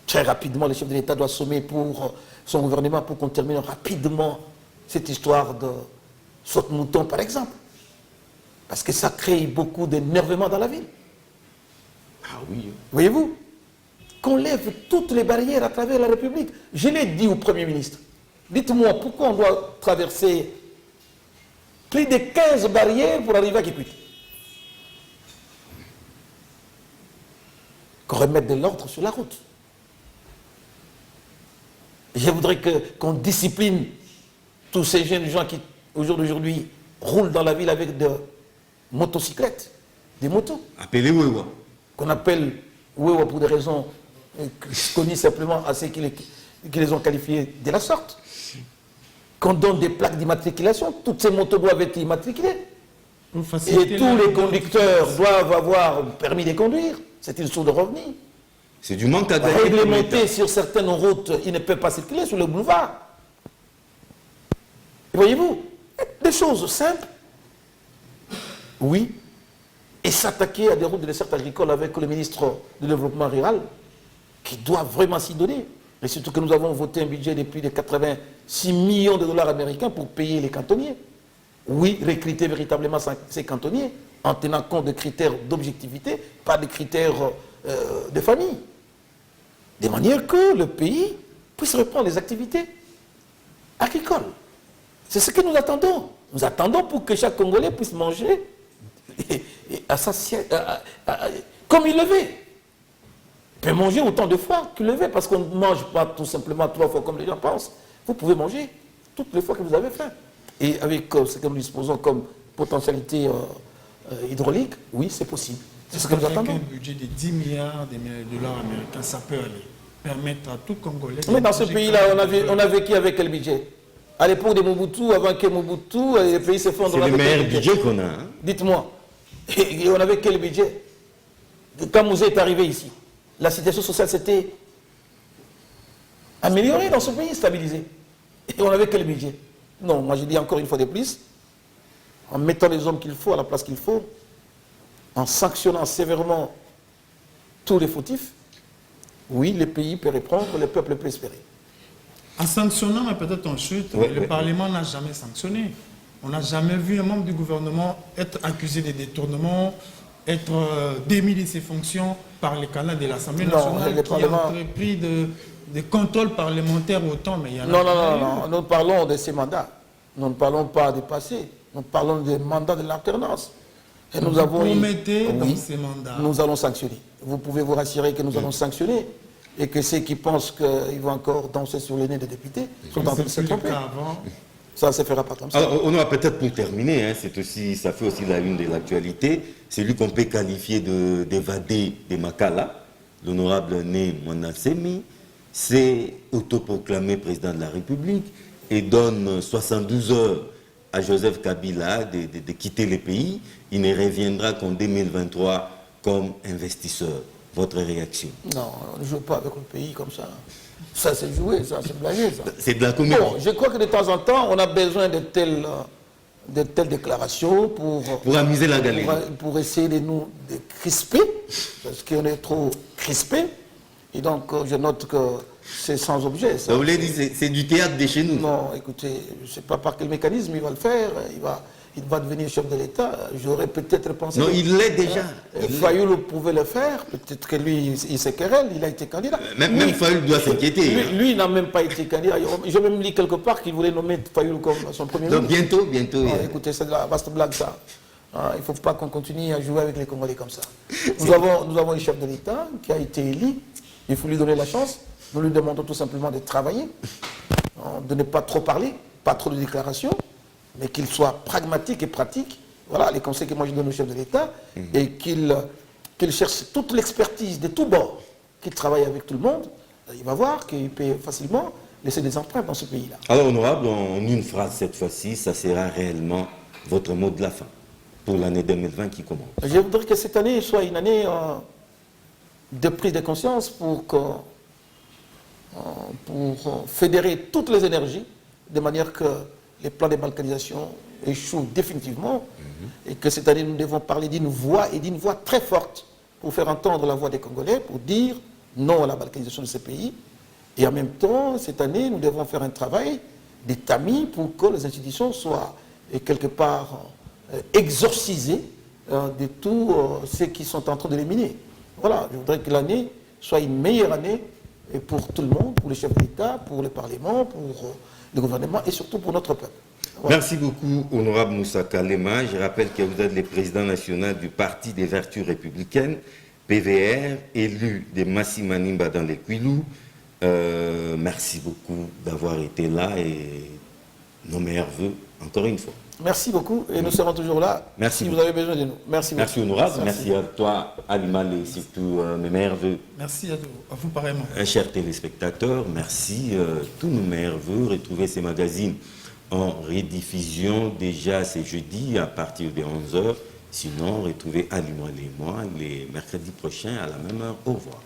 C: Très rapidement, le chef de l'État doit sommer pour son gouvernement pour qu'on termine rapidement cette histoire de saute-mouton, par exemple. Parce que ça crée beaucoup d'énervement dans la ville.
A: Ah oui.
C: Voyez-vous, qu'on lève toutes les barrières à travers la République. Je l'ai dit au Premier ministre. Dites-moi, pourquoi on doit traverser plus de 15 barrières pour arriver à Kikwit? Qu'on remette de l'ordre sur la route. Je voudrais qu'on discipline tous ces jeunes gens qui, aujourd'hui, roulent dans la ville avec des motocyclettes, des motos.
A: Appelez Wewa.
C: Qu'on appelle Wewa pour des raisons connues simplement à ceux qui les ont qualifiés de la sorte. Qu'on donne des plaques d'immatriculation. Toutes ces motos doivent être immatriculées. Et tous les conducteurs doivent avoir permis de conduire. C'est une source de revenus.
A: C'est du manque à gagner.
C: Réglementé sur certaines routes, ils ne peuvent pas circuler sur le boulevard. Voyez-vous, des choses simples, oui, et s'attaquer à des routes de dessert agricole avec le ministre du Développement rural, qui doit vraiment s'y donner. Et surtout que nous avons voté un budget de plus de 86 millions de dollars américains pour payer les cantonniers. Oui, recruter véritablement ces cantonniers en tenant compte de critères d'objectivité, pas de critères de famille. De manière que le pays puisse reprendre les activités agricoles. C'est ce que nous attendons. Nous attendons pour que chaque Congolais puisse manger comme il le veut. Il peut manger autant de fois qu'il le veut, parce qu'on ne mange pas tout simplement 3 fois comme les gens pensent. Vous pouvez manger toutes les fois que vous avez faim. Et avec ce que nous disposons comme potentialité hydraulique, oui, c'est possible. C'est ce que nous attendons.
B: Avec un budget de 10 milliards de dollars américains, ça peut aller permettre à tout Congolais...
C: Mais dans ce pays-là, on a vécu avec quel budget? À l'époque de Mobutu, avant que Mobutu, les pays s'effondrent.
A: C'est le meilleur budget qu'on a. Hein?
C: Dites-moi, et on avait quel budget? Quand Mouzé est arrivé ici, la situation sociale s'était améliorée dans ce pays, stabilisée. Et on avait quel budget? Non, moi je dis encore une fois de plus, en mettant les hommes qu'il faut à la place qu'il faut, en sanctionnant sévèrement tous les fautifs, oui, le pays peut reprendre, le peuple peut espérer.
B: En sanctionnant, mais peut-être ensuite, le Parlement n'a jamais sanctionné. On n'a jamais vu un membre du gouvernement être accusé de détournement, être démis de ses fonctions par les canaux de l'Assemblée nationale qui a entrepris de contrôle parlementaire autant, mais il y en a...
C: Non, nous parlons de ces mandats. Nous ne parlons pas du passé. Nous parlons des mandats de l'alternance. Et nous avons...
B: Vous mettez dans ces mandats.
C: Nous allons sanctionner. Vous pouvez vous rassurer que nous allons sanctionner et que ceux qui pensent qu'ils vont encore danser sur les nez des députés sont en train de se tromper. Ça ne se fera pas comme ça.
A: Alors, on a peut-être pour terminer, hein, ça fait aussi la une de l'actualité, c'est lui qu'on peut qualifier d'évadé de Makala, l'honorable Né Monasemi, s'est autoproclamé président de la République et donne 72 heures à Joseph Kabila de quitter le pays. Il ne reviendra qu'en 2023 comme investisseur. Votre réaction?
C: Non, on ne joue pas avec le pays comme ça. Ça, c'est jouer, ça, c'est blaguer, ça.
A: C'est de la comédie.
C: Bon, je crois que de temps en temps, on a besoin de telles déclarations pour
A: amuser la galerie.
C: Pour essayer de nous crisper, parce qu'on est trop crispé. Et donc, je note que c'est sans objet. Ça.
A: Vous voulez dire, c'est du théâtre de chez nous?
C: Non, écoutez, je ne sais pas par quel mécanisme il va le faire. Il va devenir chef de l'État. J'aurais peut-être pensé...
A: Non, il l'est déjà.
C: Fayoulou pouvait le faire. Peut-être que lui, il se querelle. Il a été candidat.
A: Même Fayoulou doit s'inquiéter.
C: Lui, il n'a même pas été candidat. J'ai même lu quelque part qu'il voulait nommer Fayoulou comme son premier ministre.
A: Donc bientôt.
C: Écoutez, c'est de la vaste blague, ça. Il ne faut pas qu'on continue à jouer avec les Congolais comme ça. Nous avons un chef de l'État qui a été élu. Il faut lui donner la chance. Nous lui demandons tout simplement de travailler, de ne pas trop parler, pas trop de déclarations, mais qu'il soit pragmatique et pratique. Voilà les conseils que moi je donne au chef de l'État, et qu'il cherche toute l'expertise de tous bords, qu'il travaille avec tout le monde. Il va voir qu'il peut facilement laisser des empreintes dans ce pays-là.
A: Alors, honorable, en une phrase cette fois-ci, ça sera réellement votre mot de la fin pour l'année 2020 qui commence.
C: Je voudrais que cette année soit une année de prise de conscience pour fédérer toutes les énergies, de manière que les plans de balkanisation échoue définitivement et que cette année, nous devons parler d'une voix et d'une voix très forte pour faire entendre la voix des Congolais, pour dire non à la balkanisation de ces pays. Et en même temps, cette année, nous devons faire un travail des tamis pour que les institutions soient quelque part exorcisées de tous ceux qui sont en train de les miner. Voilà, je voudrais que l'année soit une meilleure année pour tout le monde, pour les chefs d'État, pour le Parlement, pour le gouvernement et surtout pour notre peuple. Voilà.
A: Merci beaucoup, honorable Moussa Kalema. Je rappelle que vous êtes le président national du Parti des Vertus Républicaines, PVR, élu de Massi-Manimba dans les Kwilu. Merci beaucoup d'avoir été là et nos meilleurs voeux encore une fois.
C: Merci beaucoup et nous serons toujours là
A: Merci
C: si
A: beaucoup.
C: vous avez besoin de nous. Merci beaucoup.
A: Merci honorable, merci à toi, Alimal, et surtout mes meilleurs voeux.
B: Merci à vous pareillement.
A: Chers téléspectateurs, merci. Tous nos meilleurs voeux. Retrouvez ces magazines en rediffusion déjà ce jeudi à partir de 11h. Sinon, retrouvez Alimal et moi les mercredis prochains à la même heure. Au revoir.